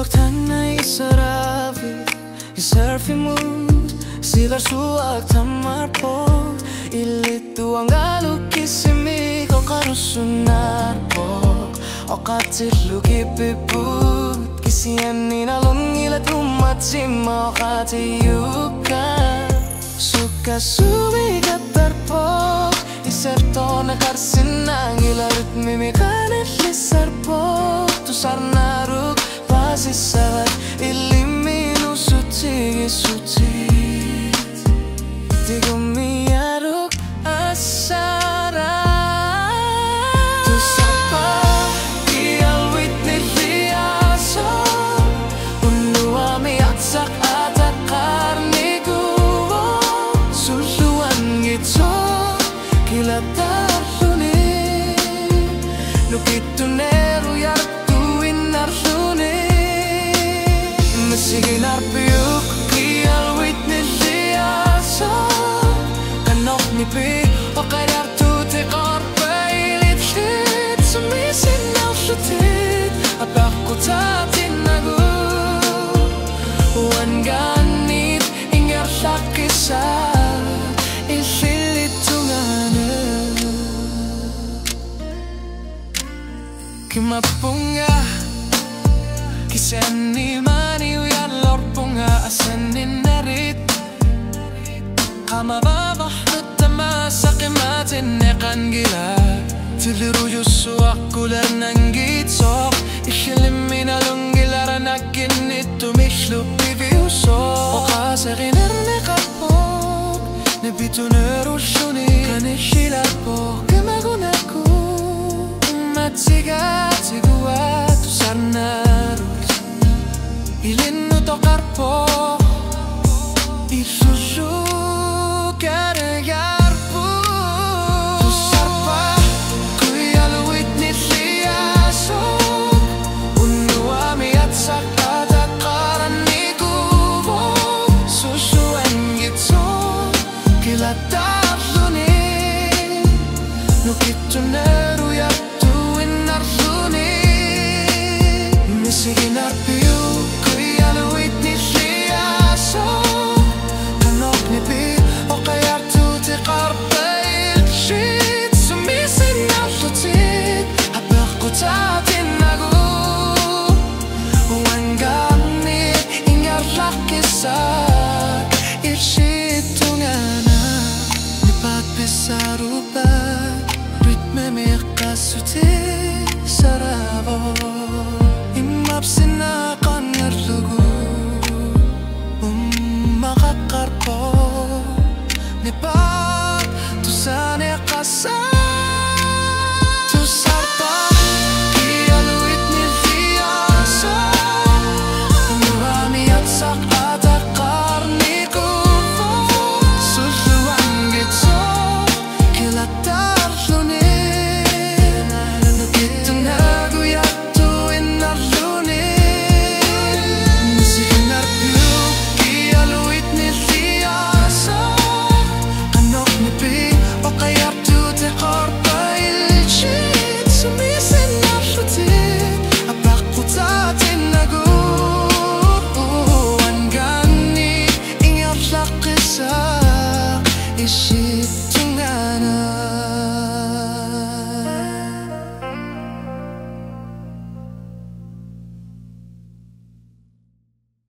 tanay sarabi Iserfi mood Sigar suag tamar po Ilito ang alukisimi Ko karusunar po O katillu kipiput Kisian inalun ilat umatsima O katiyukan Suka sumigat tarpo Iserto na karsinang Ilarit mimikanet lisar po Tusar naruk Pasi sabat Iliminu suci suci Tigo miyaruk asara Tusar pa Ialwit ni liaso Unua miatsak atakar ni guwo Suluan gito Kilatar luni Lukito nero yartuin narluni Sige narpiyuk Ialwit ni liaso Kanok ni pi O karyar tuti korpailit lit Sumisin na flutit Apak ko tatin nagu Wan ganit Ingar lakisa Isilit tungana Kimapunga Kiseni mani أسنن نريد قام بابا حتى سقمات النقن قلا تلرو يسوق كلنا نجيد سوق يشلم من الانجلار نكن نتو مشلو بيفيو سوق وقاسغي نرنقبوك نبيتو نروشوني كان الشيلابوك كما قناكو ما تسيقاتي قواتو سارناروك إلينو tocarpo Il susu cargarpo Tu sarpa Kui alwit ni liaso Unua mi atsak atakaran ni guvo Susu engitso Kilatar luni Nukito neru yaktu inarluni Misigi narpiu Alwit ni liaso Kanok ni pi O kayar tuti qarbayil shit Sumisin na flutit Habak ko tatin nagu Wan ganit Ingar lakisak Irshit tungana Nipat bisarubat Ritme miqasuti sarabo Imapsina Makakarpo Nipa